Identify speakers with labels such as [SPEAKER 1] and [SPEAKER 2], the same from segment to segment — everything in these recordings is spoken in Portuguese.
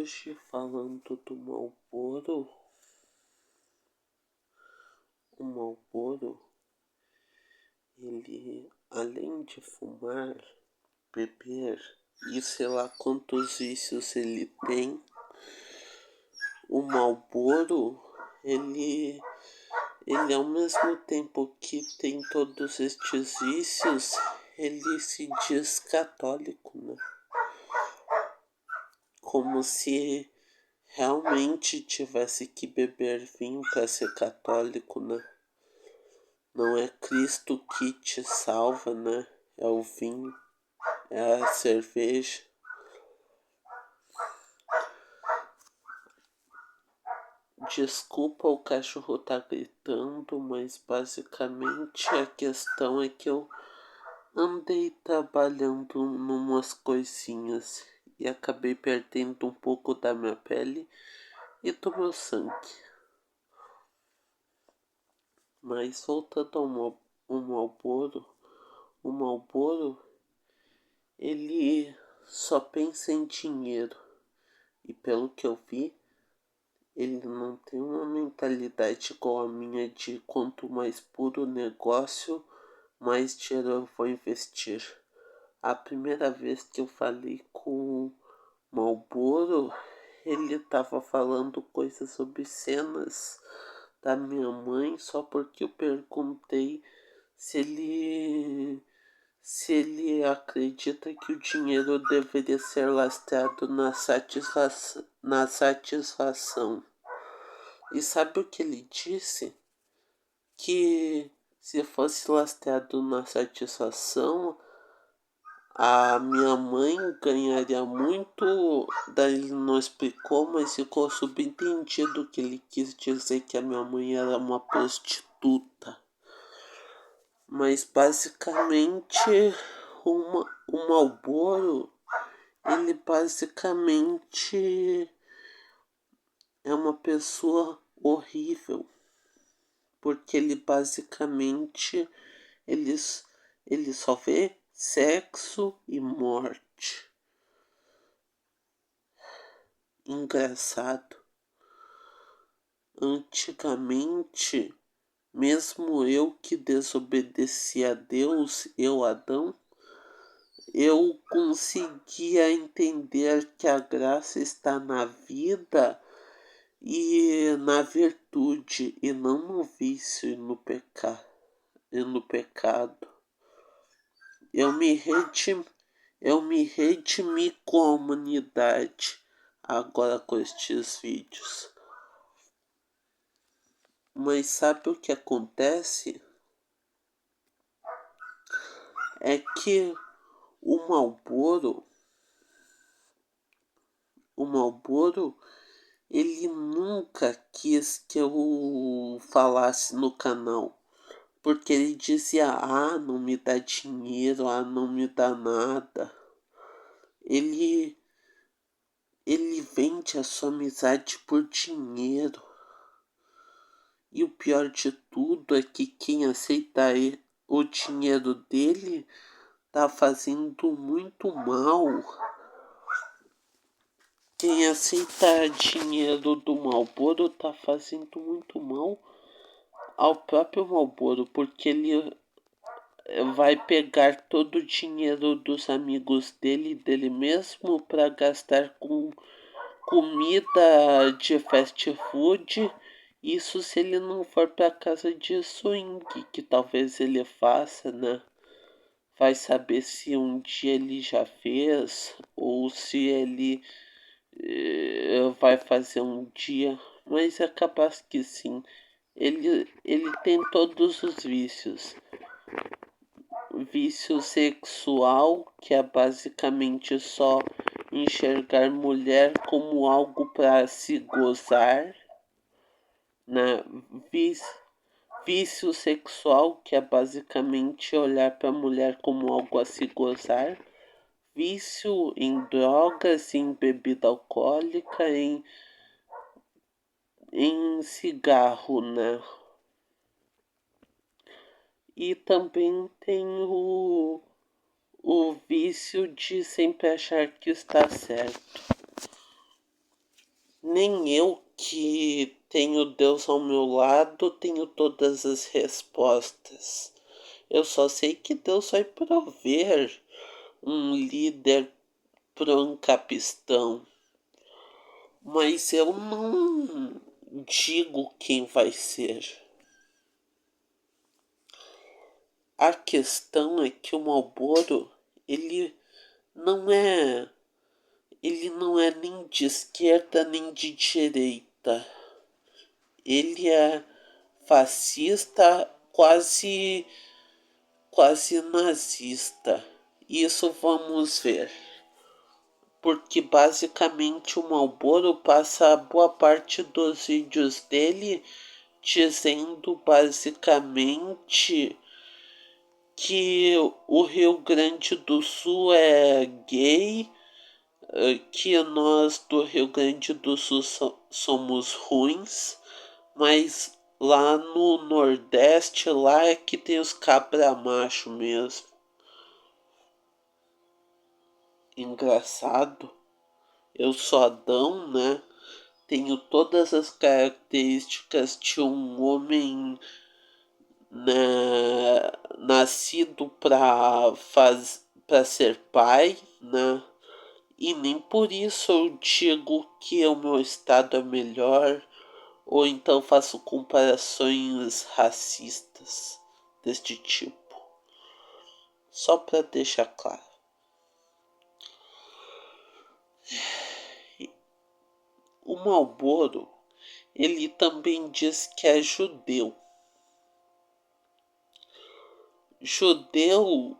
[SPEAKER 1] hoje falando do Marlboro. O Marlboro, ele, além de fumar, beber e sei lá quantos vícios ele tem, o Marlboro, ele ao mesmo tempo que tem todos estes vícios, ele se diz católico, né? Como se realmente tivesse que beber vinho para ser católico, né? Não é Cristo que te salva, né? É o vinho, é a cerveja. Desculpa, o cachorro tá gritando, mas basicamente a questão é que eu andei trabalhando numas coisinhas e acabei perdendo um pouco da minha pele e do meu sangue. Mas voltando ao Marlboro, o Marlboro, ele só pensa em dinheiro. E pelo que eu vi, ele não tem uma mentalidade igual a minha de quanto mais puro negócio, mais dinheiro eu vou investir. A primeira vez que eu falei com o Marlboro, ele tava falando coisas obscenas da minha mãe só porque eu perguntei se ele acredita que o dinheiro deveria ser lastreado na satisfação. E sabe o que ele disse? Que se fosse lastreado na satisfação, a minha mãe ganharia muito. Daí ele não explicou, mas ficou subentendido que ele quis dizer que a minha mãe era uma prostituta. Mas basicamente o Marlboro, ele basicamente é uma pessoa horrível. Porque ele basicamente ele só vê sexo e morte. Engraçado. Antigamente, mesmo eu que desobedeci a Deus, eu Adão, eu conseguia entender que a graça está na vida e na virtude, e não no vício e no pecado. Eu me redimi com a humanidade agora com estes vídeos. Mas sabe o que acontece? É que o Marlboro, ele nunca quis que eu falasse no canal. Porque ele dizia, não me dá dinheiro, não me dá nada. Ele vende a sua amizade por dinheiro. E o pior de tudo é que quem aceita o dinheiro dele tá fazendo muito mal. Quem aceita dinheiro do Marlboro tá fazendo muito mal ao próprio Marlboro, porque ele vai pegar todo o dinheiro dos amigos dele mesmo para gastar com comida de fast food. Isso se ele não for para casa de swing, que talvez ele faça, né? Vai saber se um dia ele já fez ou se ele vai fazer um dia, mas é capaz que sim. Ele tem todos os vícios. Vício sexual, que é basicamente só enxergar mulher como algo para se gozar, né? Vício sexual, que é basicamente olhar para mulher como algo a se gozar. Vício em drogas, em bebida alcoólica, em cigarro, né? E também tem o vício de sempre achar que está certo. Nem eu que tenho Deus ao meu lado tenho todas as respostas. Eu só sei que Deus vai prover um líder pro Ancapistão. Mas eu não digo quem vai ser. A questão é que o Marlboro, ele não é, ele não é nem de esquerda nem de direita. Ele é fascista, quase nazista. Isso vamos ver. Porque basicamente o Marlboro passa boa parte dos vídeos dele dizendo basicamente que o Rio Grande do Sul é gay, que nós do Rio Grande do Sul somos ruins, mas lá no Nordeste, lá é que tem os cabra macho mesmo. Engraçado, eu sou Adão, né? Tenho todas as características de um homem, né, nascido para ser pai, né? E nem por isso eu digo que o meu estado é melhor, ou então faço comparações racistas deste tipo. Só para deixar claro. O Marlboro, ele também diz que é judeu. Judeu,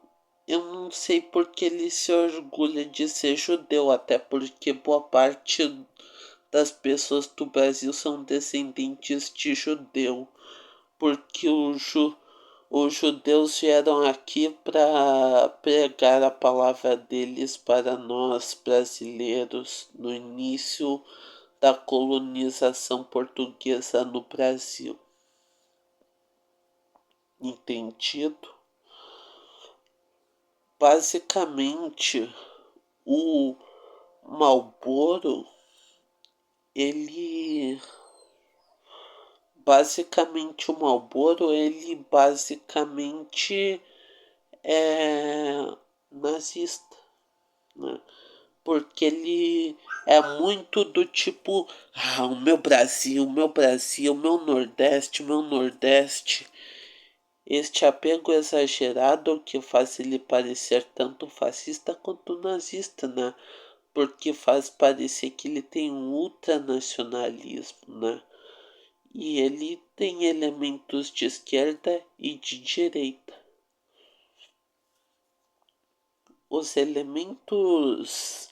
[SPEAKER 1] eu não sei porque ele se orgulha de ser judeu, até porque boa parte das pessoas do Brasil são descendentes de judeu, porque os judeus vieram aqui para pregar a palavra deles para nós brasileiros no início da colonização portuguesa no Brasil. Entendido? Basicamente, o Marlboro, ele ele basicamente é nazista, né? Porque ele é muito do tipo, o meu Brasil, o meu Nordeste, o meu Nordeste. Este apego exagerado que faz ele parecer tanto fascista quanto nazista, né? Porque faz parecer que ele tem um ultranacionalismo, né? E ele tem elementos de esquerda e de direita. Os elementos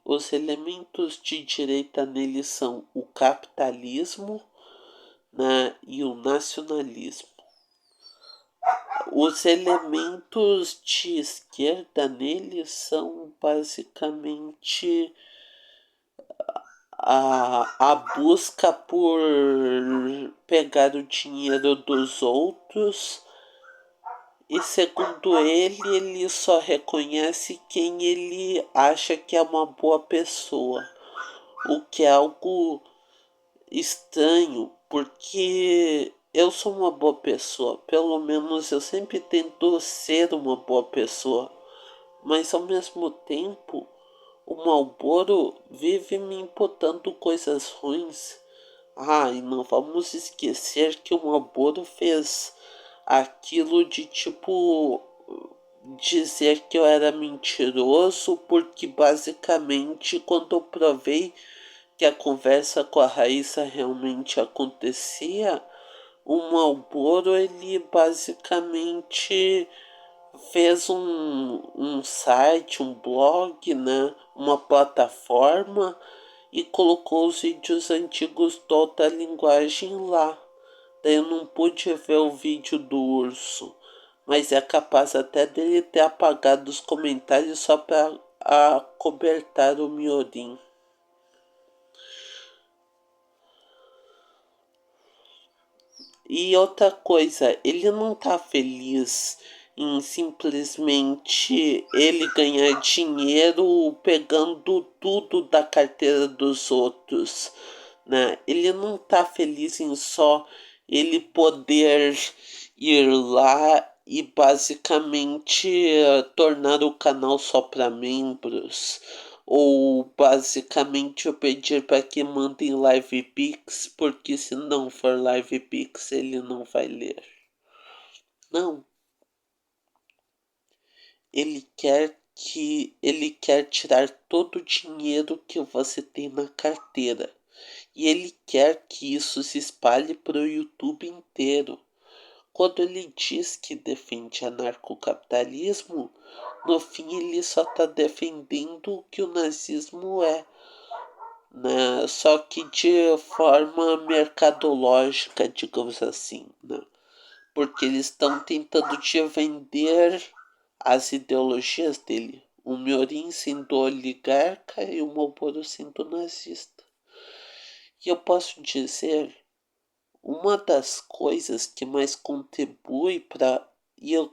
[SPEAKER 1] os elementos de direita nele são o capitalismo, né, e o nacionalismo. Os elementos de esquerda nele são basicamente a busca por pegar o dinheiro dos outros, e segundo ele só reconhece quem ele acha que é uma boa pessoa, o que é algo estranho, porque eu sou uma boa pessoa, pelo menos eu sempre tento ser uma boa pessoa, mas ao mesmo tempo o Marlboro vive me imputando coisas ruins. E não vamos esquecer que o Marlboro fez aquilo de tipo dizer que eu era mentiroso, porque basicamente quando eu provei que a conversa com a Raíssa realmente acontecia, o Marlboro ele basicamente fez um site, um blog, né, uma plataforma, e colocou os vídeos antigos do Alta Linguagem lá. Daí eu não pude ver o vídeo do urso, mas é capaz até dele ter apagado os comentários só para acobertar o miorim. E outra coisa, ele não tá feliz em simplesmente ele ganhar dinheiro pegando tudo da carteira dos outros, né? Ele não tá feliz em só ele poder ir lá e basicamente tornar o canal só para membros, ou basicamente eu pedir para que mandem live pix, porque se não for live pix ele não vai ler. Não, ele quer tirar todo o dinheiro que você tem na carteira. E ele quer que isso se espalhe para o YouTube inteiro. Quando ele diz que defende anarcocapitalismo, no fim ele só está defendendo o que o nazismo é, né? Só que de forma mercadológica, digamos assim, né? Porque eles estão tentando te vender as ideologias dele. O Miorin sendo oligarca e o Malboro sendo nazista. E eu posso dizer, uma das coisas que mais contribui para.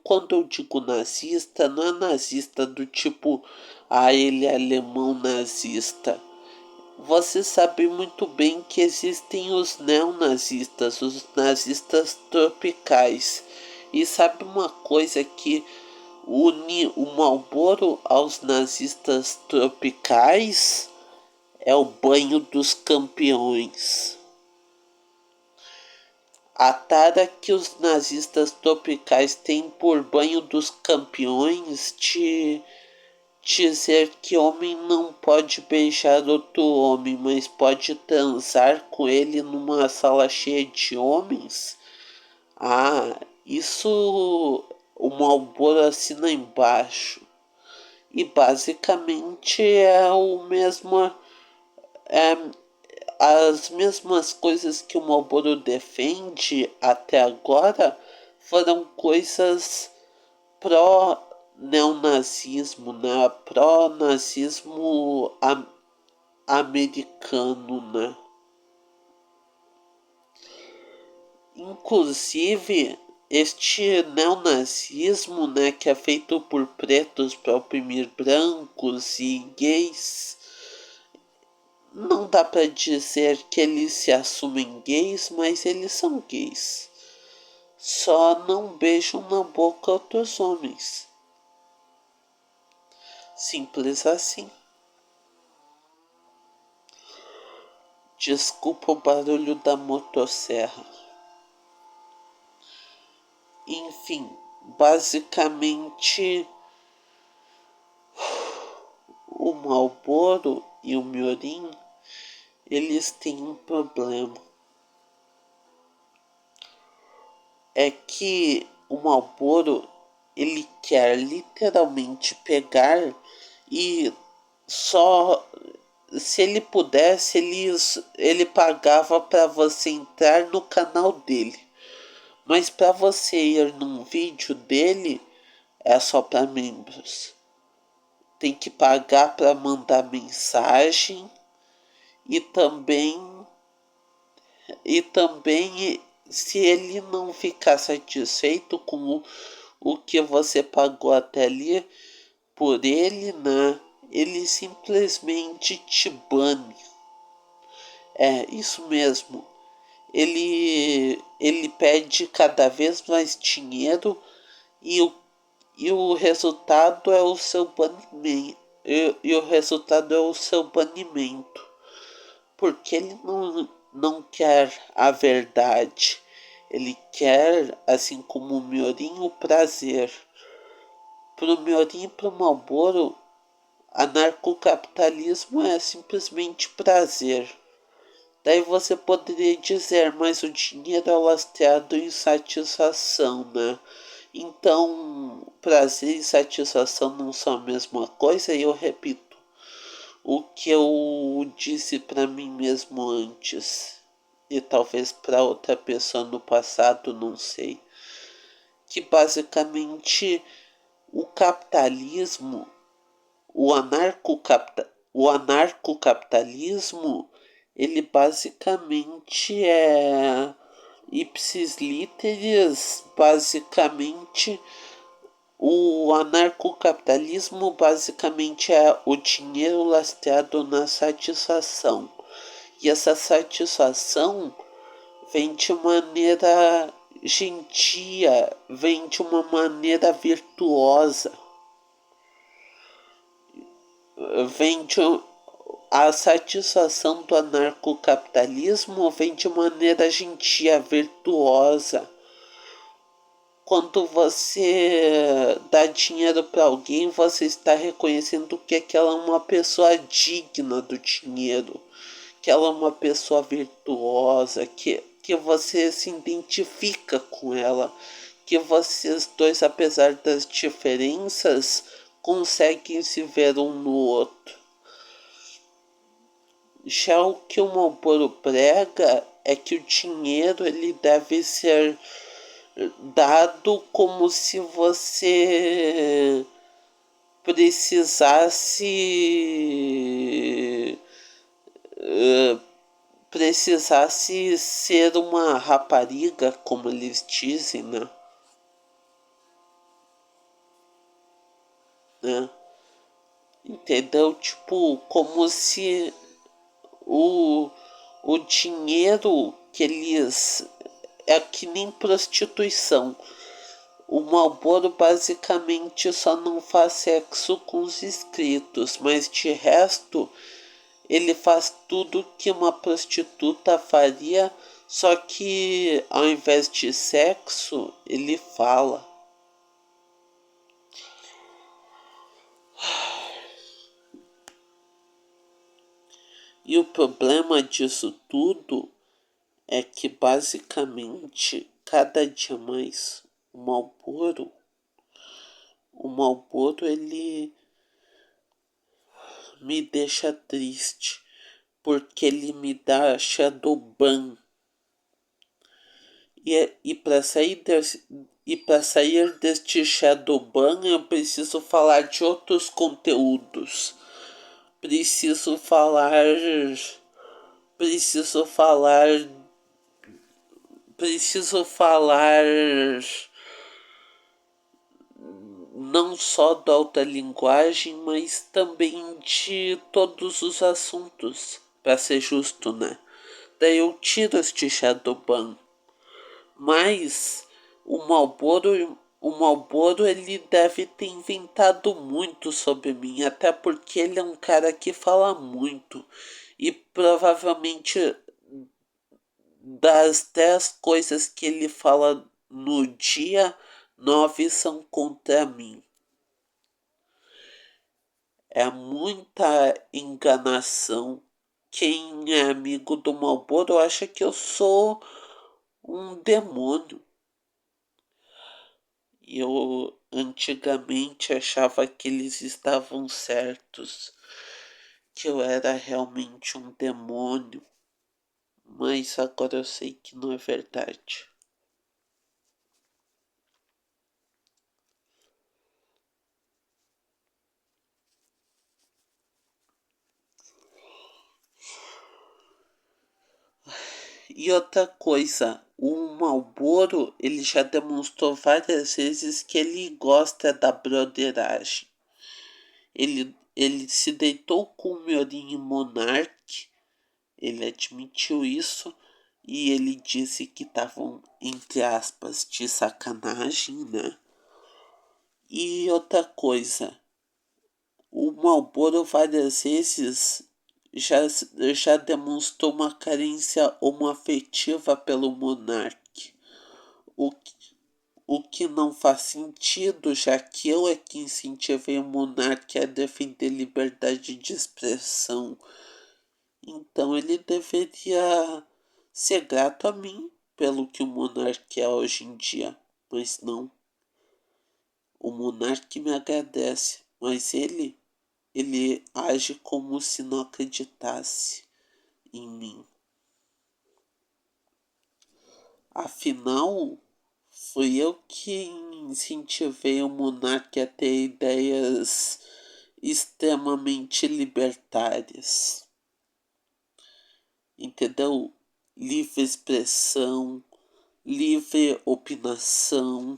[SPEAKER 1] Quando eu digo nazista, não é nazista do tipo, ele é alemão nazista. Você sabe muito bem que existem os neonazistas, os nazistas tropicais. E sabe uma coisa que une o Marlboro aos nazistas tropicais? É o banho dos campeões. A tara que os nazistas tropicais têm por banho dos campeões de dizer que homem não pode beijar outro homem, mas pode transar com ele numa sala cheia de homens. Isso o Marlboro assina embaixo. E basicamente é o mesmo. É, as mesmas coisas que o Marlboro defende até agora foram coisas pró-neonazismo, né? Pró-nazismo americano, né? Inclusive, este neonazismo, né, que é feito por pretos para oprimir brancos e gays, não dá para dizer que eles se assumem gays, mas eles são gays. Só não beijam na boca outros homens. Simples assim. Desculpa o barulho da motosserra. Enfim, basicamente o Marlboro e o Miorin, eles têm um problema. É que o Marlboro, ele quer literalmente pegar e só se ele pudesse, ele pagava para você entrar no canal dele. Mas para você ir num vídeo dele, é só para membros. Tem que pagar para mandar mensagem e também se ele não ficar satisfeito com o que você pagou até ali por ele, né? Ele simplesmente te bane. É, isso mesmo. Ele pede cada vez mais dinheiro e o resultado é o seu banimento. E o resultado é o seu banimento. Porque ele não quer a verdade. Ele quer, assim como o Miorin, o prazer. Pro Miorin e pro Marlboro, anarcocapitalismo é simplesmente prazer. Daí você poderia dizer, mas o dinheiro é lastreado em satisfação, né? Então, prazer e satisfação não são a mesma coisa, e eu repito o que eu disse para mim mesmo antes, e talvez para outra pessoa no passado, não sei. Que basicamente o capitalismo, o anarcocapitalismo, ele basicamente é ipsis literis, basicamente O anarcocapitalismo basicamente é o dinheiro lastreado na satisfação. E essa satisfação vem de maneira gentia, vem de uma maneira virtuosa, vem de a satisfação do anarcocapitalismo vem de maneira gentia, virtuosa. Quando você dá dinheiro para alguém, você está reconhecendo que aquela é uma pessoa digna do dinheiro, que ela é uma pessoa virtuosa, que você se identifica com ela, que vocês dois, apesar das diferenças, conseguem se ver um no outro. Já o que o Malboro prega é que o dinheiro ele deve ser dado como se você precisasse precisasse ser uma rapariga, como eles dizem, né? Entendeu? Tipo, como se o, o dinheiro que eles é que nem prostituição. O Marlboro basicamente só não faz sexo com os inscritos, mas de resto ele faz tudo que uma prostituta faria, só que ao invés de sexo, ele fala. E o problema disso tudo é que basicamente cada dia mais o Marlboro ele me deixa triste porque ele me dá Shadowban. E para sair deste Shadowban eu preciso falar de outros conteúdos. Preciso falar. Preciso falar. Preciso falar não só da alta linguagem, mas também de todos os assuntos, para ser justo, né? Daí eu tiro este Shadowban. Mas o Malboro ele deve ter inventado muito sobre mim, até porque ele é um cara que fala muito. E provavelmente das 10 coisas que ele fala no dia, 9 são contra mim. É muita enganação. Quem é amigo do Malboro acha que eu sou um demônio. Eu antigamente achava que eles estavam certos, que eu era realmente um demônio, mas agora eu sei que não é verdade. E outra coisa, o Marlboro ele já demonstrou várias vezes que ele gosta da broderagem. Ele se deitou com o Miorin Monarch, ele admitiu isso e ele disse que estavam, entre aspas, de sacanagem, né? E outra coisa, o Marlboro várias vezes já, já demonstrou uma carência homoafetiva pelo Monark, o, o que não faz sentido, já que eu é que incentivei o Monark a defender liberdade de expressão. Então ele deveria ser grato a mim pelo que o Monark é hoje em dia, mas não. O Monark me agradece, mas ele age como se não acreditasse em mim. Afinal, fui eu que incentivei o Monark a ter ideias extremamente libertárias. Entendeu? Livre expressão, livre opinação.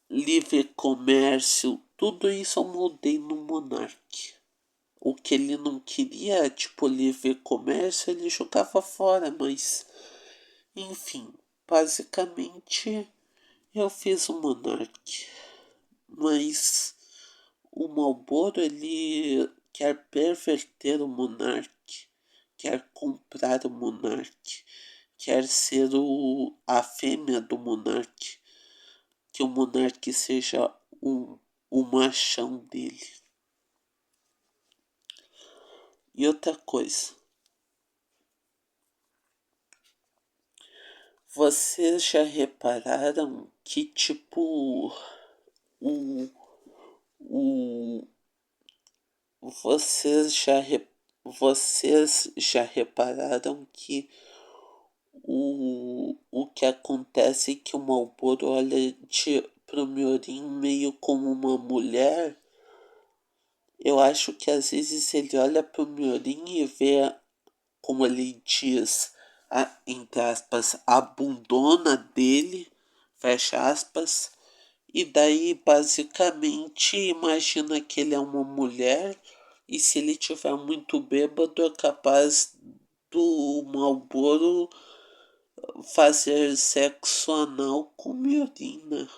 [SPEAKER 1] livre comércio, tudo isso eu moldei no Monark. O que ele não queria, tipo, livre comércio, ele jogava fora, mas enfim, basicamente eu fiz o Monark. Mas o Marlboro ele quer perverter o Monark, quer comprar o Monark, quer ser a fêmea do Monark, que o Monark seja o machão dele. E outra coisa, vocês já repararam que tipo o, o vocês já vocês já repararam que o que acontece é que o Marlboro olha pro Miorim meio como uma mulher. Eu acho que às vezes ele olha pro Miorim e vê, como ele diz, entre aspas, a bundona dele, fecha aspas, e daí basicamente imagina que ele é uma mulher e se ele tiver muito bêbado é capaz do Marlboro fazer sexo anal com Miorina.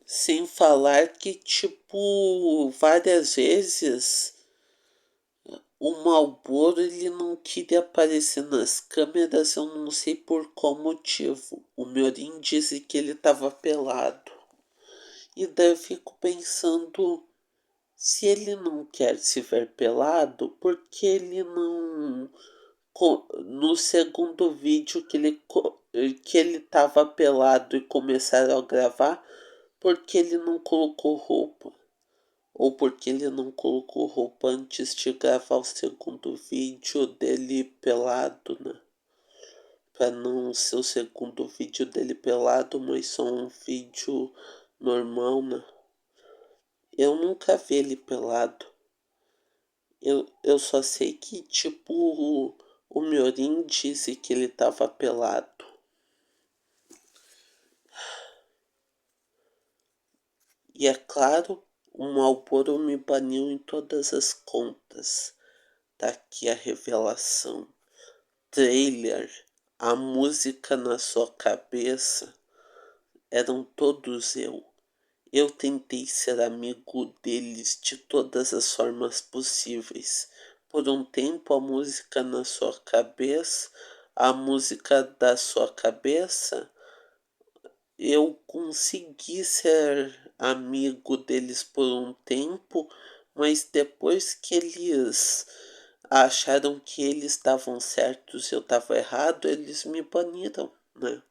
[SPEAKER 1] Sem falar que, tipo, várias vezes o Marlboro ele não queria aparecer nas câmeras, eu não sei por qual motivo. O Miorim disse que ele tava pelado. E daí eu fico pensando, se ele não quer se ver pelado, por que ele não no segundo vídeo que ele tava pelado e começaram a gravar, porque ele não colocou roupa? Ou porque ele não colocou roupa antes de gravar o segundo vídeo dele pelado, né? Pra não ser o segundo vídeo dele pelado, mas só um vídeo normal, né? Eu nunca vi ele pelado. Eu só sei que, tipo, o Miorim disse que ele tava pelado. E é claro, o Marlboro me baniu em todas as contas. Tá aqui a revelação. Trailer, a música na sua cabeça, eram todos eu. Eu tentei ser amigo deles de todas as formas possíveis. Por um tempo, a música na sua cabeça, a música da sua cabeça, eu consegui ser amigo deles por um tempo, mas depois que eles acharam que eles estavam certos e eu estava errado, eles me baniram, né?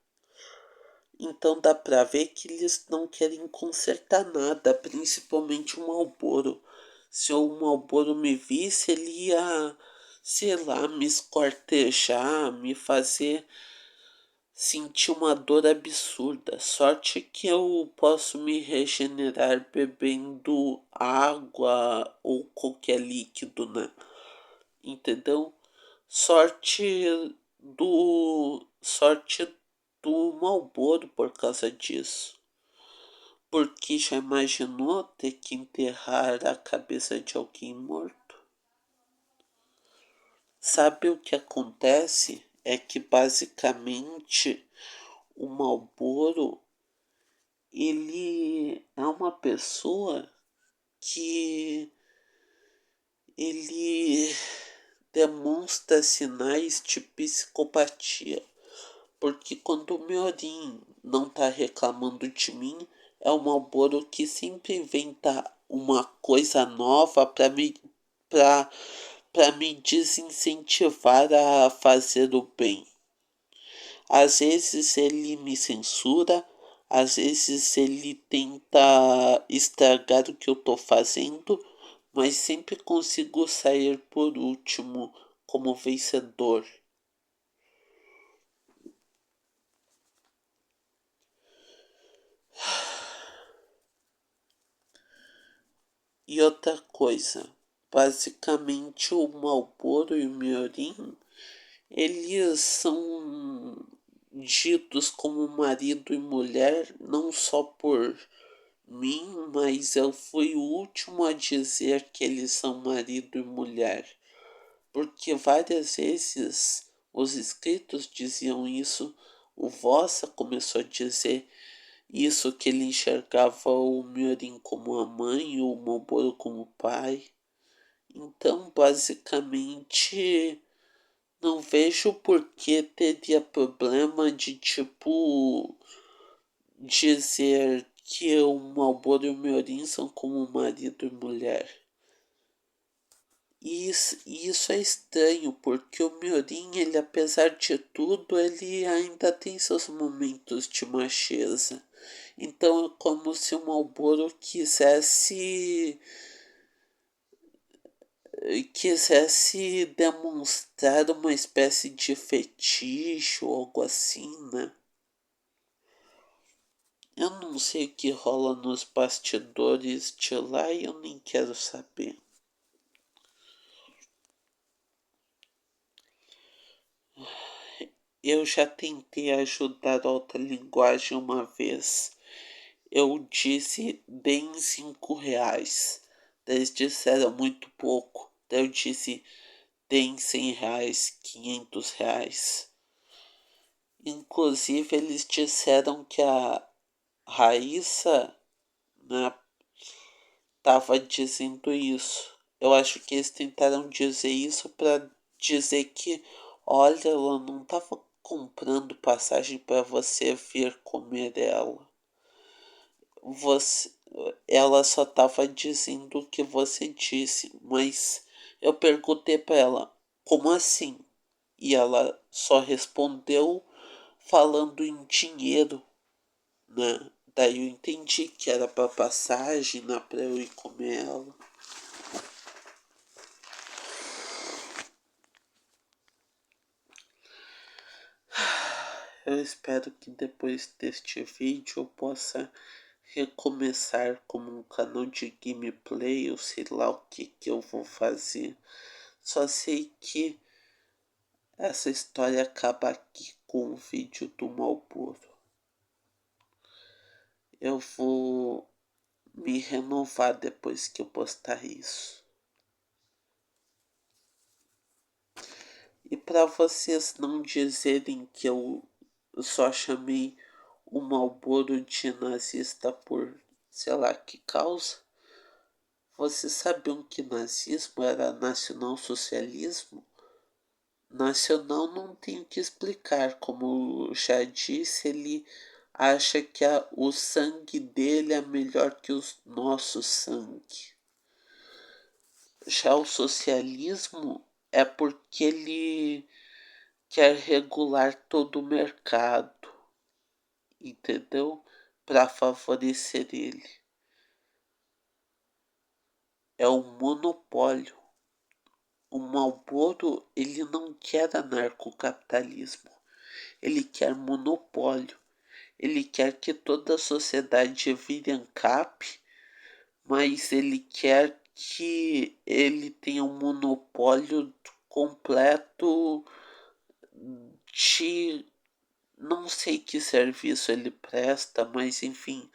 [SPEAKER 1] Então dá pra ver que eles não querem consertar nada, principalmente o Marlboro. Se o Marlboro me visse, ele ia, sei lá, me esquartejar, me fazer sentir uma dor absurda. Sorte que eu posso me regenerar bebendo água ou qualquer líquido, né? Entendeu? Sorte do Marlboro por causa disso. Porque já imaginou ter que enterrar a cabeça de alguém morto? Sabe o que acontece? É que basicamente o Marlboro ele é uma pessoa que ele demonstra sinais de psicopatia. Porque quando o Miorim não tá reclamando de mim, é o Marlboro que sempre inventa uma coisa nova pra, pra me desincentivar a fazer o bem. Às vezes ele me censura, às vezes ele tenta estragar o que eu tô fazendo, mas sempre consigo sair por último como vencedor. E outra coisa, basicamente o Marlboro e o Miorim, eles são ditos como marido e mulher não só por mim, mas eu fui o último a dizer que eles são marido e mulher, porque várias vezes os escritos diziam isso, o Vossa começou a dizer isso, que ele enxergava o Miorim como a mãe, o Marlboro como o pai. Então, basicamente, não vejo por que teria problema de, tipo, dizer que o Marlboro e o Miorim são como marido e mulher. E isso é estranho, porque o Miorim, ele, apesar de tudo, ele ainda tem seus momentos de macheza. Então é como se o Marlboro quisesse demonstrar uma espécie de fetiche ou algo assim, né? Eu não sei o que rola nos bastidores de lá e eu nem quero saber. Eu já tentei ajudar a outra linguagem uma vez. Eu disse, deem R$ 5. Eles disseram muito pouco. Daí eu disse, deem R$ 100, R$ 500. Inclusive, eles disseram que a Raíssa, né, tava dizendo isso. Eu acho que eles tentaram dizer isso para dizer que, olha, ela não tava comprando passagem para você vir comer ela. Você, ela só tava dizendo o que você disse, mas eu perguntei para ela, como assim? E ela só respondeu falando em dinheiro, né? Daí eu entendi que era pra passagem, né? Pra eu ir comer ela. Eu espero que depois deste vídeo eu possa recomeçar como um canal de gameplay, ou sei lá o que eu vou fazer. Só sei que essa história acaba aqui com o vídeo do Marlboro. Eu vou me renovar depois que eu postar isso. E para vocês não dizerem que eu só chamei o Marlboro de nazista por sei lá que causa, vocês sabiam que nazismo era nacional-socialismo? Nacional não tenho que explicar, como eu já disse, ele acha que o sangue dele é melhor que o nosso sangue. Já o socialismo é porque ele quer regular todo o mercado, entendeu? Para favorecer ele. É um monopólio. O Marlboro, ele não quer anarcocapitalismo. Ele quer monopólio. Ele quer que toda a sociedade vire ANCAP, mas ele quer que ele tenha um monopólio completo de não sei que serviço ele presta, mas enfim,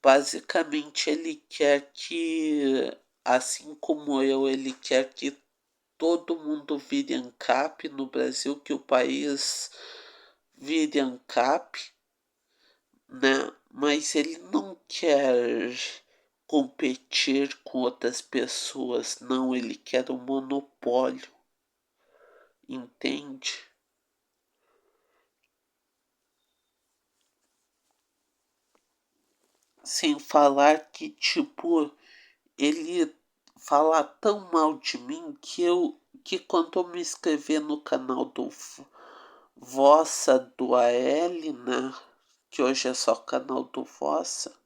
[SPEAKER 1] basicamente ele quer que, assim como eu, ele quer que todo mundo vire ANCAP no Brasil, que o país vire ANCAP, né? Mas ele não quer competir com outras pessoas, não, ele quer um monopólio, entende? Sem falar que, tipo, ele fala tão mal de mim que quando eu me inscrever no canal do Vossa do AL, né? Que hoje é só canal do Vossa,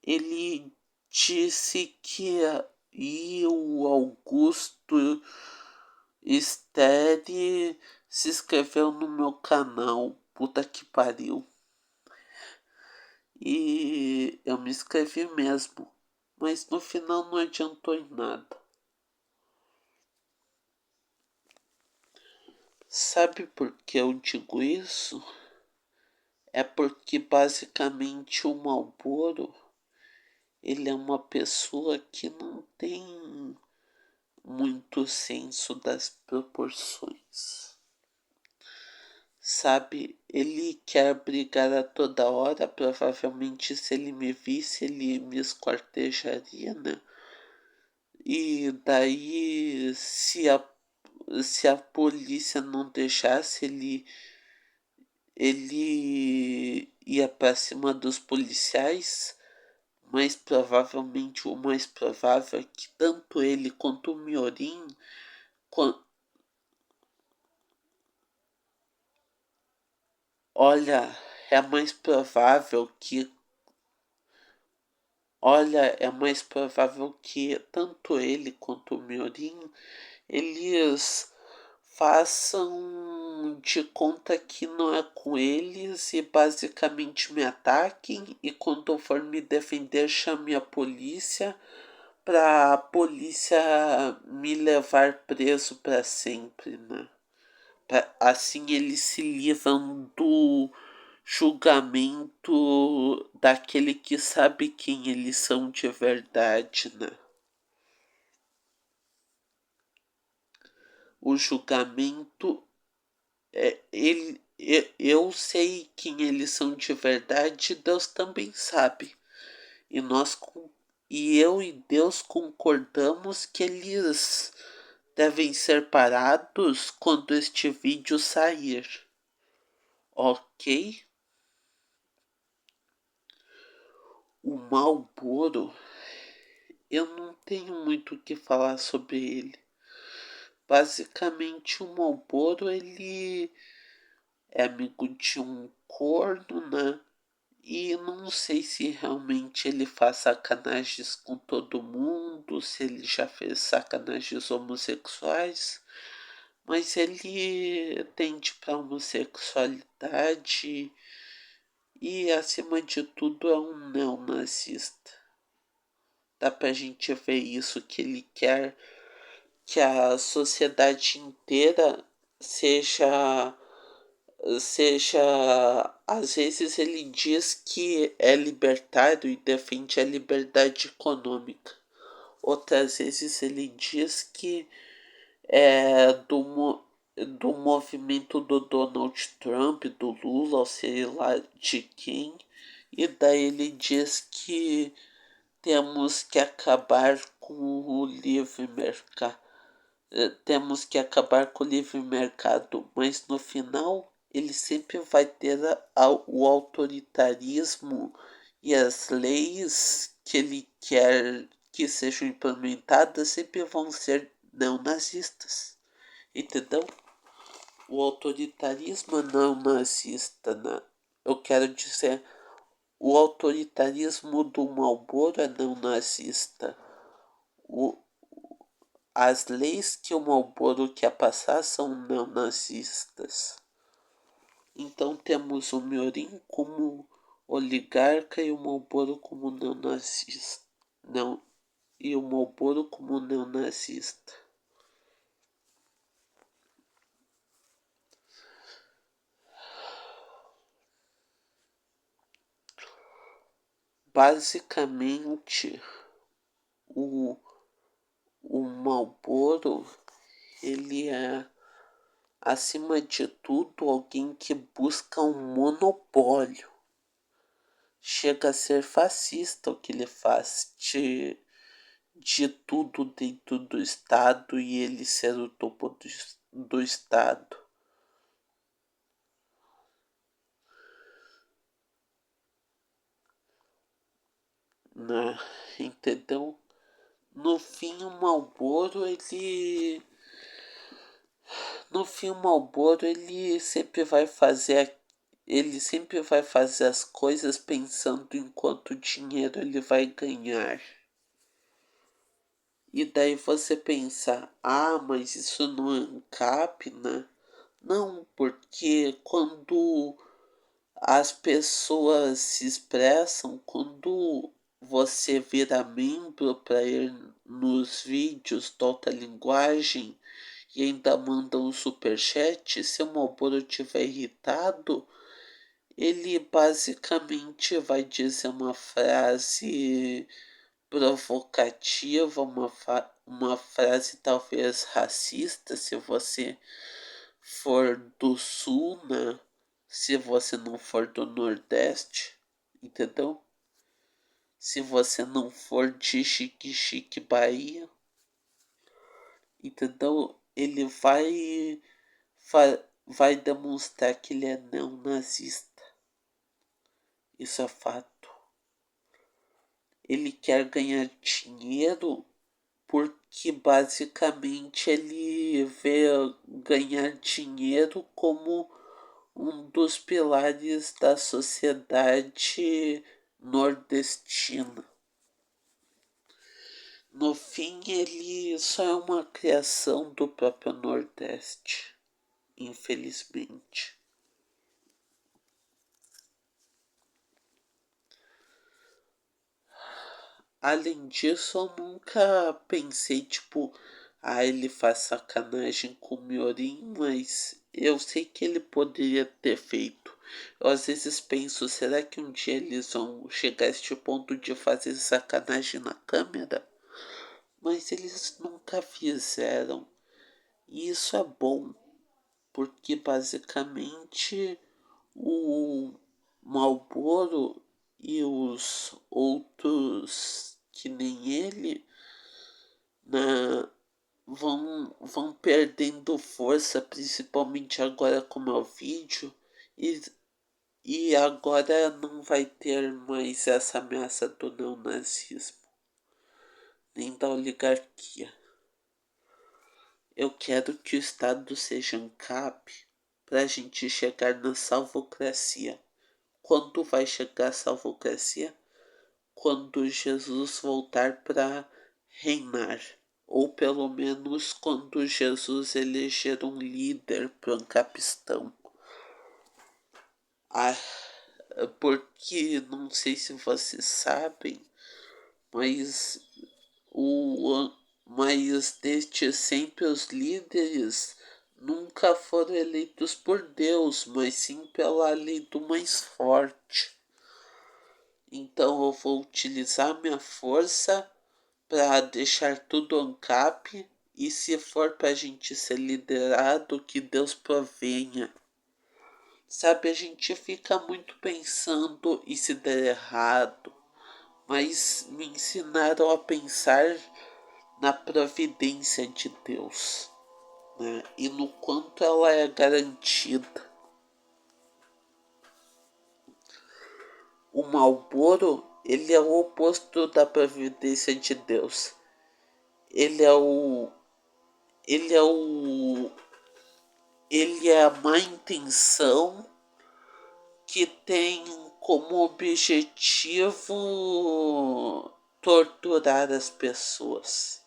[SPEAKER 1] ele disse que o Augusto Steri se inscreveu no meu canal. Puta que pariu. E eu me inscrevi mesmo. mas no final não adiantou em nada. Sabe por que eu digo isso? É porque basicamente o Marlboro, ele é uma pessoa que não tem muito senso das proporções. Sabe, ele quer brigar a toda hora, provavelmente se ele me visse, ele me esquartejaria, né? E daí, se a polícia não deixasse, ele ia pra cima dos policiais, mas provavelmente o mais provável é que tanto ele quanto o Miorim, olha, é mais provável que, é mais provável que tanto ele quanto o Miorim, eles façam de conta que não é com eles e basicamente me ataquem e quando eu for me defender chame a polícia pra polícia me levar preso pra sempre, né? Assim eles se livram do julgamento daquele que sabe quem eles são de verdade, né? O julgamento eu sei quem eles são de verdade, Deus também sabe. E eu e Deus concordamos que eles devem ser parados quando este vídeo sair. Ok? O Marlboro, eu não tenho muito o que falar sobre ele. Basicamente, o Marlboro, ele é amigo de um corno, né? E não sei se realmente ele faz sacanagens com todo mundo, se ele já fez sacanagens homossexuais, mas ele tende para homossexualidade e, acima de tudo, é um neonazista. Dá pra gente ver isso, que ele quer que a sociedade inteira seja seja, às vezes ele diz que é libertário e defende a liberdade econômica. Outras vezes ele diz que é do movimento do Donald Trump, do Lula, ou sei lá de quem. E daí ele diz que temos que acabar com o livre mercado. Temos que acabar com o livre mercado, mas no final ele sempre vai ter o autoritarismo e as leis que ele quer que sejam implementadas sempre vão ser neonazistas, entendeu? O autoritarismo não nazista, né? Eu quero dizer, o autoritarismo do Marlboro é não nazista. O, as leis que o Marlboro quer passar são neonazistas. Então temos o Miorim como oligarca e o Marlboro como neonazista. Não, e o Marlboro como neonazista. Basicamente, o, o Marlboro, ele é, acima de tudo, alguém que busca um monopólio. Chega a ser fascista o que ele faz de tudo dentro do Estado e ele ser o topo do Estado. Né? Entendeu? No fim, o Marlboro, ele. No fim, o Marlboro, ele sempre vai fazer. Ele sempre vai fazer as coisas pensando em quanto dinheiro ele vai ganhar. E daí você pensa, ah, mas isso não é ANCAP, né? Não, porque quando as pessoas se expressam, quando você vira membro para ir nos vídeos da alta linguagem e ainda manda um superchat, se o Malboro estiver irritado, ele basicamente vai dizer uma frase provocativa, uma frase talvez racista, se você for do sul, né? Se você não for do Nordeste, entendeu? Se você não for de Chique-Chique, Bahia, entendeu? Ele vai demonstrar que ele é neonazista. Isso é fato. Ele quer ganhar dinheiro porque basicamente ele vê ganhar dinheiro como um dos pilares da sociedade nordestina. No fim, ele só é uma criação do próprio Nordeste, infelizmente. Além disso, eu nunca pensei, tipo, ele faz sacanagem com o Miorim, mas eu sei que ele poderia ter feito. Eu às vezes penso, será que um dia eles vão chegar a este ponto de fazer sacanagem na câmera? Mas eles nunca fizeram. E isso é bom, porque basicamente o Marlboro e os outros que nem ele, né, vão perdendo força, principalmente agora como é o vídeo, e, e agora não vai ter mais essa ameaça do neonazismo, nem da oligarquia. Eu quero que o Estado seja ANCAP para a gente chegar na salvocracia. Quando vai chegar a salvocracia? Quando Jesus voltar para reinar. Ou pelo menos quando Jesus eleger um líder para o ancapistão. Porque não sei se vocês sabem, mas mas desde sempre os líderes nunca foram eleitos por Deus, mas sim pela lei do mais forte. Então eu vou utilizar minha força para deixar tudo ANCAP e se for para a gente ser liderado, que Deus provenha. Sabe, a gente fica muito pensando e se der errado, mas me ensinaram a pensar na providência de Deus, né? E no quanto ela é garantida. O Marlboro, ele é o oposto da providência de Deus. Ele é o ele é o ele é a má intenção que tem como objetivo torturar as pessoas.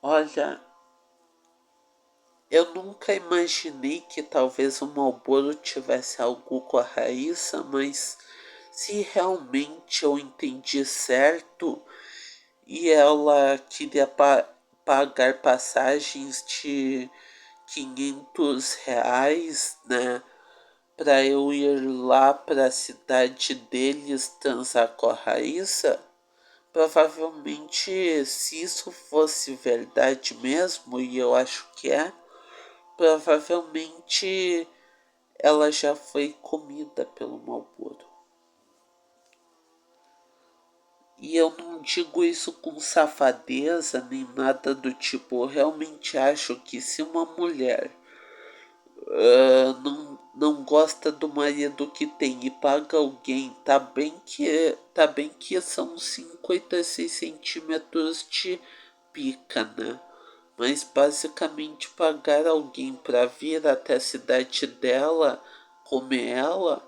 [SPEAKER 1] Olha, eu nunca imaginei que talvez o Marlboro tivesse algo com a Raíssa, mas se realmente eu entendi certo e ela queria pagar passagens de R$ 500, né, para eu ir lá para a cidade deles transar com a Raíssa, provavelmente se isso fosse verdade mesmo, e eu acho que é, provavelmente ela já foi comida pelo Marlboro. E eu não digo isso com safadeza nem nada do tipo. Eu realmente acho que se uma mulher não gosta do marido que tem e paga alguém, tá bem que são 56 centímetros de pica, né? Mas basicamente pagar alguém para vir até a cidade dela comer ela,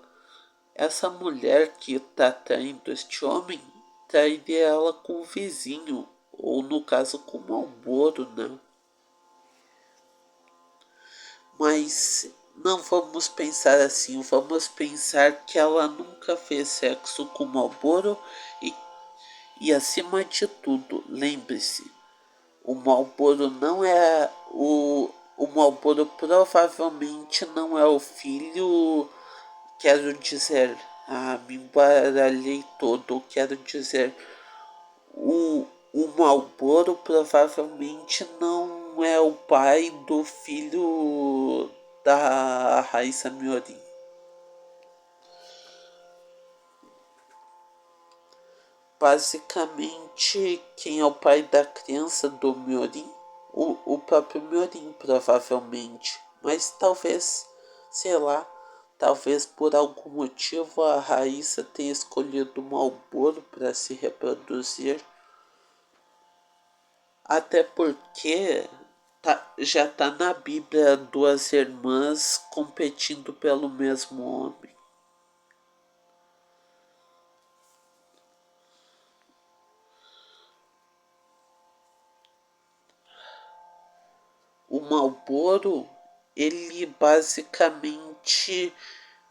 [SPEAKER 1] essa mulher que tá traindo este homem, trairia ela com o vizinho, ou no caso com o Malboro, né? Mas não vamos pensar assim, vamos pensar que ela nunca fez sexo com o Malboro e acima de tudo, lembre-se, o Malboro não é o Malboro provavelmente não é o filho, quero dizer, me embaralhei todo, quero dizer, o Malboro provavelmente não é o pai do filho da Raíssa Miorim. Basicamente, quem é o pai da criança do Miorim? O próprio Miorim, provavelmente. Mas talvez, sei lá, talvez por algum motivo a Raíssa tenha escolhido o Malboro para se reproduzir. Até porque já tá na Bíblia duas irmãs competindo pelo mesmo homem. O Malboro, ele basicamente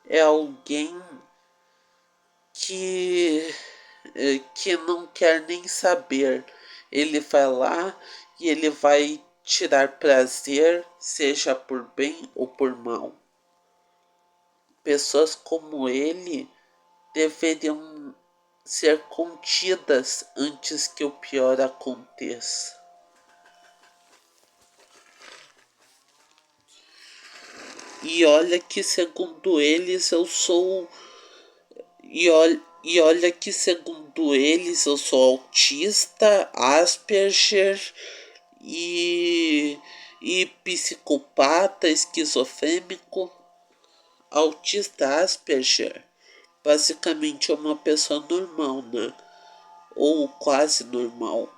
[SPEAKER 1] é alguém que que não quer nem saber. Ele vai lá e ele vai tirar prazer, seja por bem ou por mal. Pessoas como ele deveriam ser contidas antes que o pior aconteça. E olha que segundo eles eu sou e olha que segundo eles eu sou autista, Asperger e, e psicopata, esquizofrênico. Autista Asperger basicamente é uma pessoa normal, né? Ou quase normal.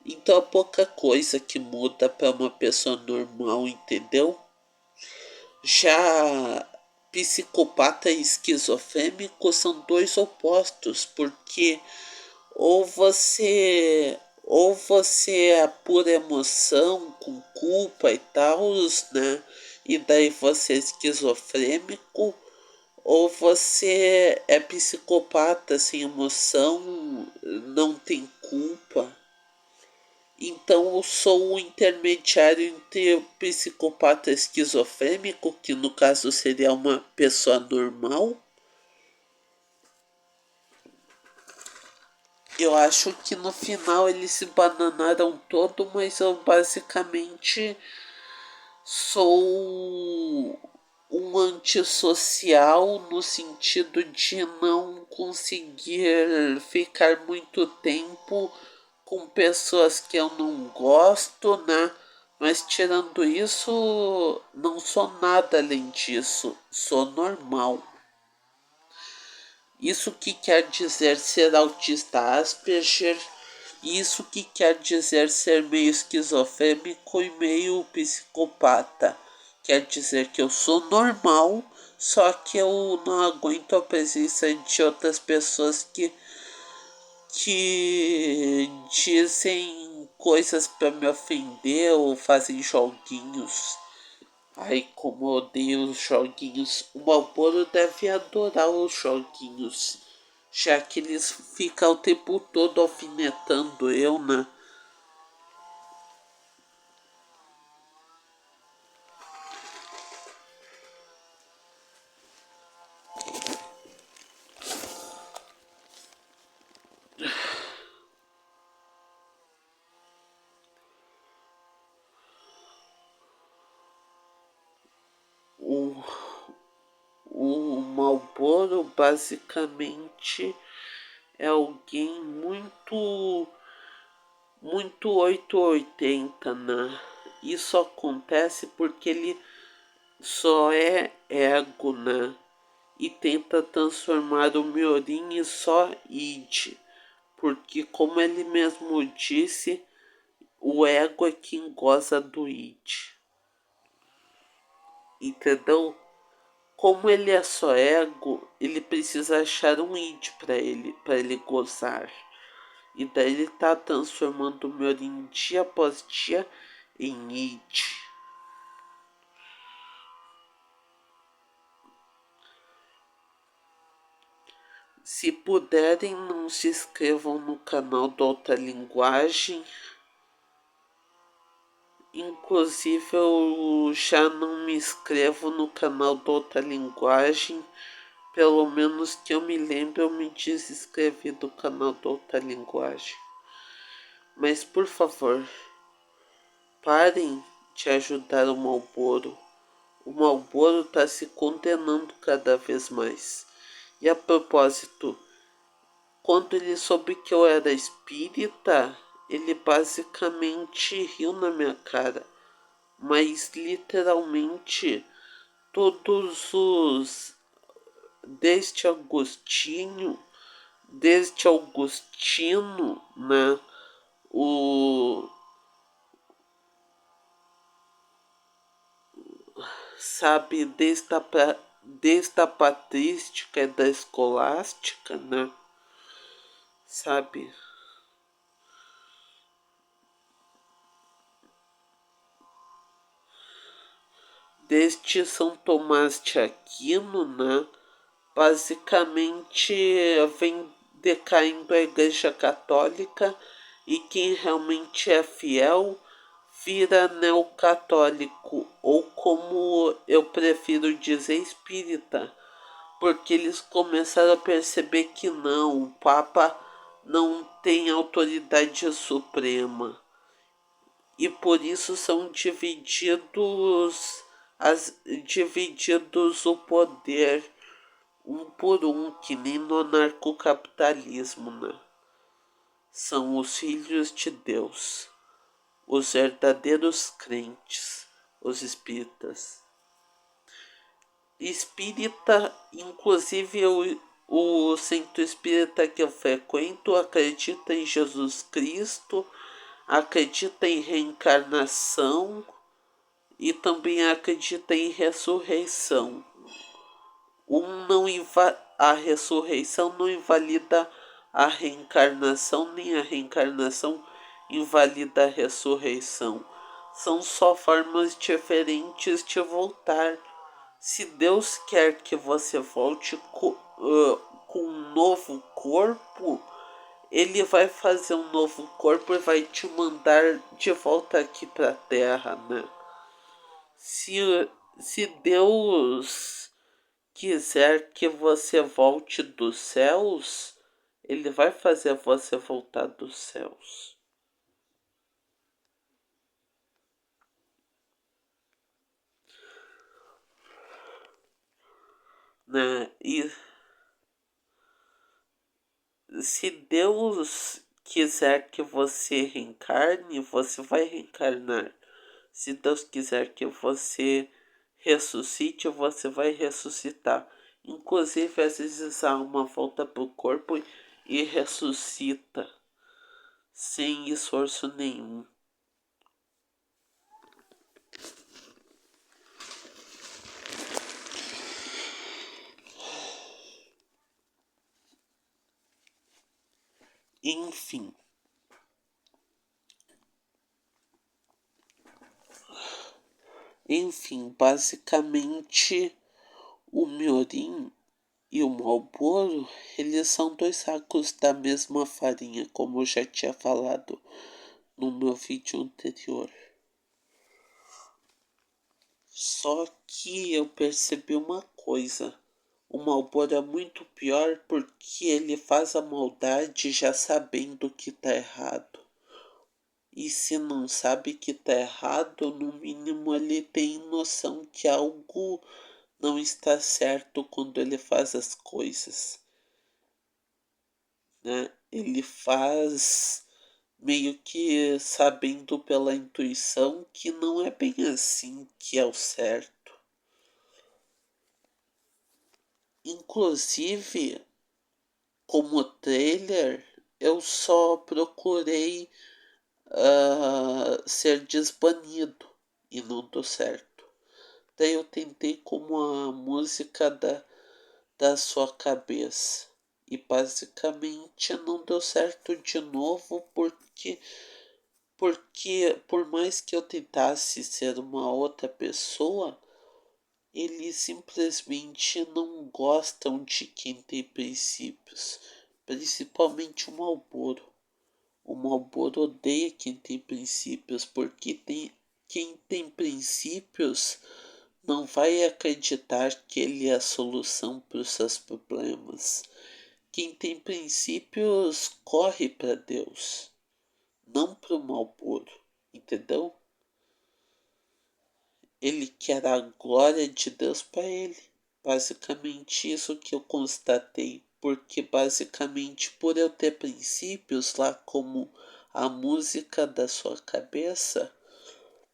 [SPEAKER 1] Então é pouca coisa que muda para uma pessoa normal, entendeu? Já psicopata e esquizofrênico são dois opostos, porque ou você é pura emoção com culpa e tal, né? E daí você é esquizofrênico, ou você é psicopata sem emoção, não tem culpa. Então eu sou o intermediário entre o psicopata esquizofrênico, que no caso seria uma pessoa normal. Eu acho que no final eles se bananaram todo, mas eu basicamente sou um antissocial no sentido de não conseguir ficar muito tempo com pessoas que eu não gosto, né? Mas tirando isso, não sou nada além disso, sou normal. Isso que quer dizer ser autista Asperger, isso que quer dizer ser meio esquizofrênico e meio psicopata. Quer dizer que eu sou normal, só que eu não aguento a presença de outras pessoas que dizem coisas para me ofender ou fazem joguinhos. Ai, como eu odeio os joguinhos. O Malboro deve adorar os joguinhos, já que eles ficam o tempo todo alfinetando eu, né? O, o Malboro basicamente é alguém muito 880, né? Isso acontece porque ele só é ego, né? E tenta transformar o Miorin em só id, porque como ele mesmo disse, O ego é quem goza do id. Entendeu? Como ele é só ego, ele precisa achar um id para ele gozar. E daí ele tá transformando o Myorin dia após dia em id. Se puderem, não se inscrevam no canal do Outra Linguagem. Inclusive, eu já não me inscrevo no canal do Outra Linguagem. Pelo menos que eu me lembre, eu me desinscrevi do canal do Outra Linguagem. Mas, por favor, parem de ajudar o Malboro. O Malboro está se condenando cada vez mais. E a propósito, quando ele soube que eu era espírita, ele basicamente riu na minha cara. Mas literalmente todos os desde Augustino, né? O sabe, desde a patrística e da escolástica, né? Sabe? Desde São Tomás de Aquino, né? Basicamente vem decaindo a Igreja Católica e quem realmente é fiel vira neocatólico, ou como eu prefiro dizer, espírita, porque eles começaram a perceber que não, o Papa não tem autoridade suprema e por isso são divididos o poder um por um, que nem no anarcocapitalismo, né? São os filhos de Deus, os verdadeiros crentes, os espíritas. Espírita, inclusive o centro espírita que eu frequento acredita em Jesus Cristo, acredita em reencarnação e também acredita em ressurreição. A ressurreição não invalida a reencarnação, nem a reencarnação invalida a ressurreição. São só formas diferentes de voltar. Se Deus quer que você volte com um novo corpo, Ele vai fazer um novo corpo e vai te mandar de volta aqui para a Terra, né? Se Deus quiser que você volte dos céus, Ele vai fazer você voltar dos céus. Né? E se Deus quiser que você reencarne, você vai reencarnar. Se Deus quiser que você ressuscite, você vai ressuscitar. Inclusive, às vezes a alma volta para o corpo e ressuscita sem esforço nenhum. Enfim. Basicamente, o Miorim e o Marlboro, eles são dois sacos da mesma farinha, como eu já tinha falado no meu vídeo anterior. Só que eu percebi uma coisa. O Marlboro é muito pior porque ele faz a maldade já sabendo que tá errado. E se não sabe que tá errado, no mínimo ele tem noção que algo não está certo quando ele faz as coisas, né? Ele faz meio que sabendo pela intuição que não é bem assim que é o certo. Inclusive, como trailer, eu só procurei ser desbanido e não deu certo. Daí eu tentei como a música da sua cabeça. E basicamente não deu certo de novo porque por mais que eu tentasse ser uma outra pessoa, eles simplesmente não gostam de quem tem princípios, principalmente o Marlboro. O Marlboro odeia quem tem princípios, porque quem tem princípios não vai acreditar que ele é a solução para os seus problemas. Quem tem princípios corre para Deus, não para o Marlboro, entendeu? Ele quer a glória de Deus para ele. Basicamente isso que eu constatei, porque basicamente por eu ter princípios lá como a música da sua cabeça,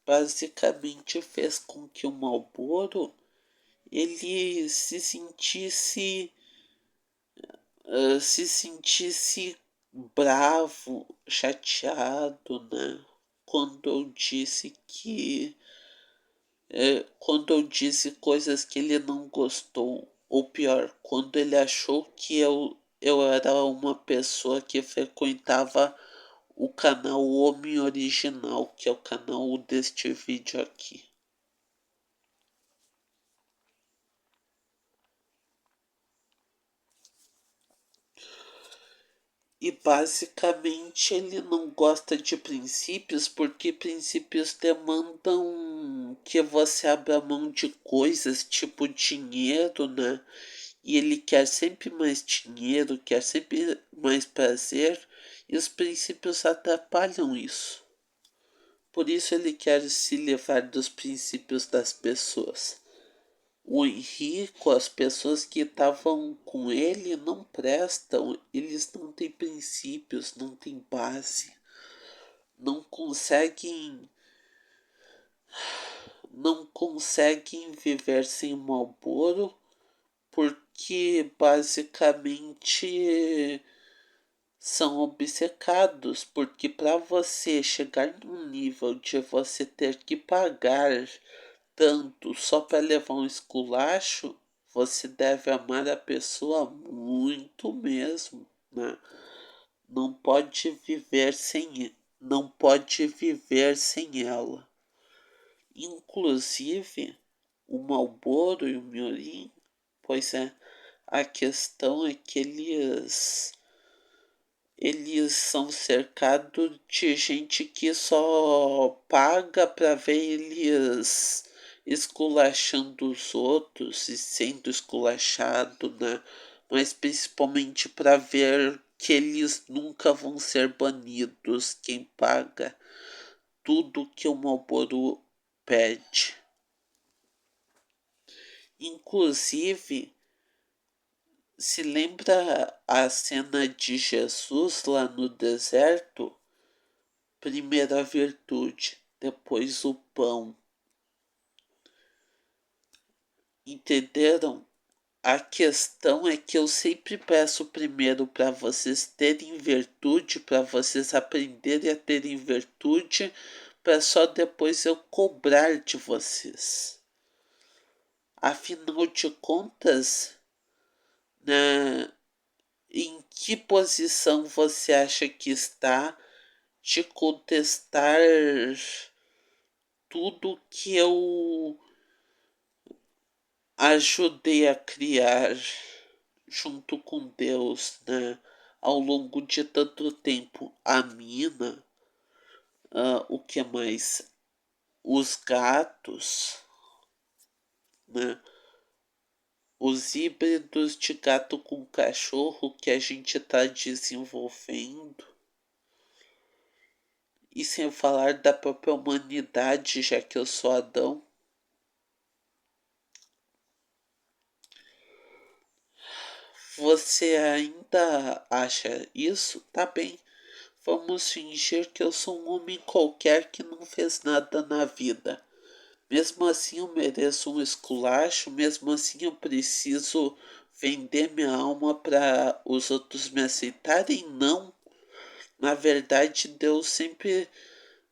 [SPEAKER 1] basicamente fez com que o Marlboro ele se sentisse bravo, chateado, né? Quando eu disse que quando eu disse coisas que ele não gostou, ou pior, quando ele achou que eu era uma pessoa que frequentava o canal Homem Original, que é o canal deste vídeo aqui. E basicamente ele não gosta de princípios porque princípios demandam que você abra mão de coisas tipo dinheiro, né? E ele quer sempre mais dinheiro, quer sempre mais prazer, e os princípios atrapalham isso. Por isso ele quer se livrar dos princípios das pessoas. O Henrico, as pessoas que estavam com ele não prestam, eles não têm princípios, não têm base, não conseguem, não conseguem viver sem o Marlboro porque basicamente são obcecados, porque para você chegar num nível de você ter que pagar tanto só para levar um esculacho, você deve amar a pessoa muito mesmo, né? Não pode viver não pode viver sem ela. Inclusive, o Marlboro e o Miorim, pois é, a questão é que eles são cercados de gente que só paga para ver eles esculachando os outros e sendo esculachado, né? Mas principalmente para ver que eles nunca vão ser banidos. Quem paga tudo que o Marlboro pede. Inclusive, se lembra a cena de Jesus lá no deserto? Primeiro a virtude, depois o pão. Entenderam? A questão é que eu sempre peço primeiro para vocês terem virtude, para vocês aprenderem a terem virtude, para só depois eu cobrar de vocês. Afinal de contas, né, em que posição você acha que está de contestar tudo que eu ajudei a criar junto com Deus, né? Ao longo de tanto tempo, a mina, o que mais? Os gatos, né? Os híbridos de gato com cachorro que a gente está desenvolvendo. E sem falar da própria humanidade, já que eu sou Adão. Você ainda acha isso? Tá bem. Vamos fingir que eu sou um homem qualquer que não fez nada na vida. Mesmo assim eu mereço um esculacho, mesmo assim eu preciso vender minha alma para os outros me aceitarem? Não. Na verdade, Deus sempre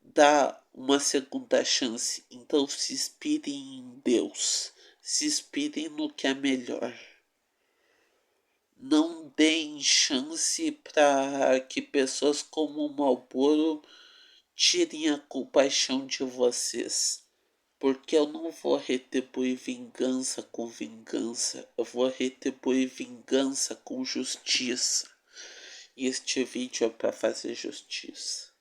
[SPEAKER 1] dá uma segunda chance. Então se inspirem em Deus. Se inspirem no que é melhor. Não deem chance para que pessoas como o Marlboro tirem a compaixão de vocês. Porque eu não vou retribuir vingança com vingança. Eu vou retribuir vingança com justiça. E este vídeo é para fazer justiça.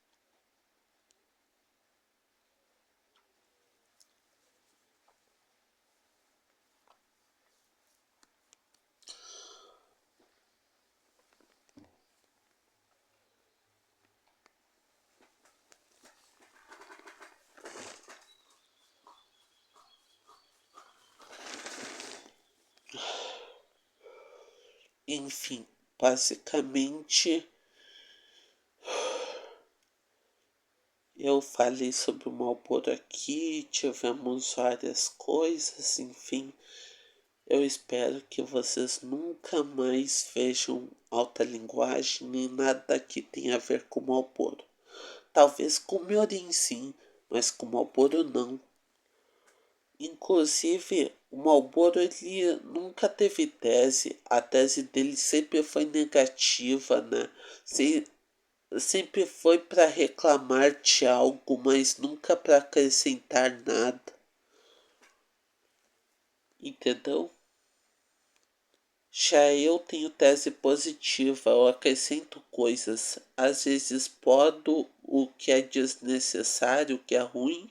[SPEAKER 1] Enfim, basicamente eu falei sobre o Marlboro aqui, tivemos várias coisas, enfim. Eu espero que vocês nunca mais vejam alta linguagem nem nada que tenha a ver com Marlboro. Talvez com o Miorim sim, mas com o Marlboro não. Inclusive, o Marlboro ele nunca teve tese, a tese dele sempre foi negativa, né? Sempre foi para reclamar de algo, mas nunca para acrescentar nada. Entendeu? Já eu tenho tese positiva, eu acrescento coisas. Às vezes podo o que é desnecessário, o que é ruim,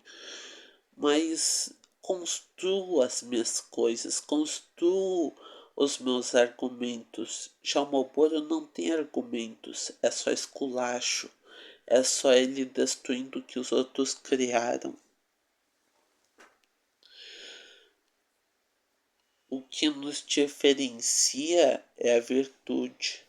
[SPEAKER 1] mas construo as minhas coisas, construo os meus argumentos. Já o Marlboro não tem argumentos, é só esculacho, é só ele destruindo o que os outros criaram. O que nos diferencia é a virtude.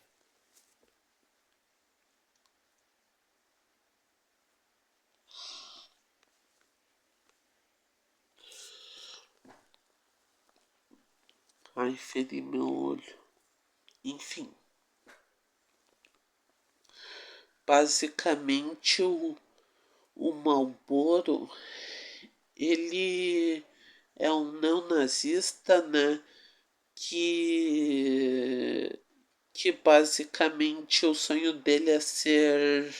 [SPEAKER 1] Ai, feri meu olho. Enfim, basicamente o Marlboro, ele é um neonazista, né? Que basicamente o sonho dele é ser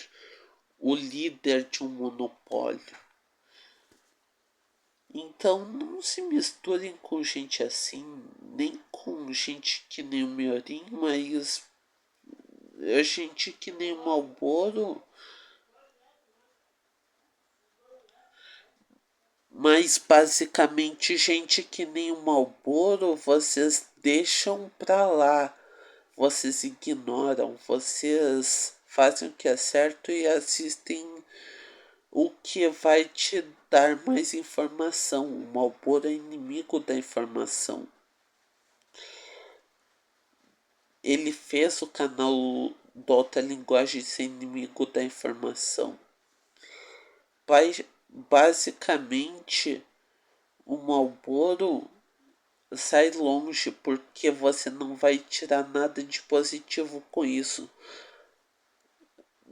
[SPEAKER 1] o líder de um monopólio. Então não se misturem com gente assim, nem com gente que nem o Miorim, mas a gente que nem o Marlboro. Mas basicamente gente que nem o Marlboro vocês deixam pra lá. Vocês ignoram, vocês fazem o que é certo e assistem o que vai te dar mais informação. O Marlboro é inimigo da informação. Ele fez o canal do Alta Linguagem ser inimigo da informação. Basicamente, o Marlboro sai longe porque você não vai tirar nada de positivo com isso.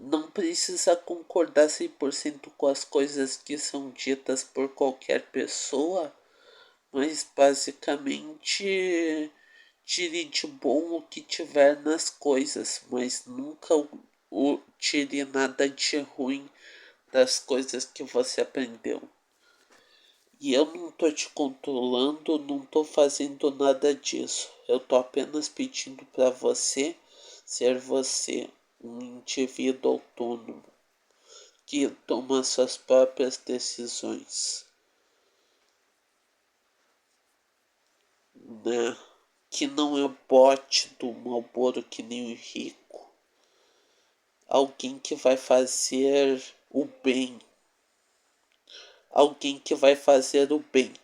[SPEAKER 1] Não precisa concordar 100% com as coisas que são ditas por qualquer pessoa, mas basicamente tire de bom o que tiver nas coisas, mas nunca tire nada de ruim das coisas que você aprendeu. E eu não tô te controlando, não tô fazendo nada disso. Eu tô apenas pedindo para você ser você, um indivíduo autônomo que toma suas próprias decisões, né? Que não é o bote do Marlboro que nem o rico. Alguém que vai fazer o bem. Alguém que vai fazer o bem.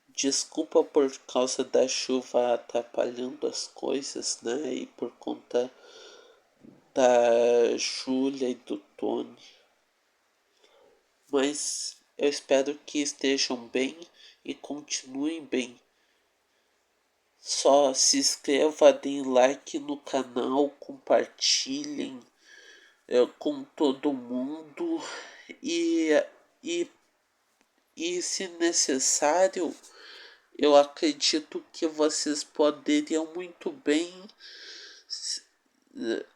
[SPEAKER 1] Desculpa por causa da chuva atrapalhando as coisas, né? E por conta da Júlia e do Tony. Mas eu espero que estejam bem e continuem bem. Só se inscreva, deem like no canal, compartilhem com todo mundo e, e, e se necessário, eu acredito que vocês poderiam muito bem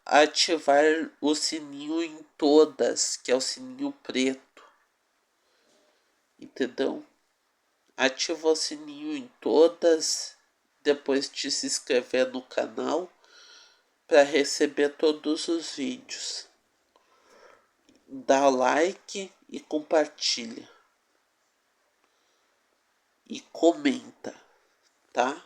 [SPEAKER 1] ativar o sininho em todas, que é o sininho preto, entendeu? Ativa o sininho em todas, depois de se inscrever no canal para receber todos os vídeos. Dá like e compartilha. E comenta, tá?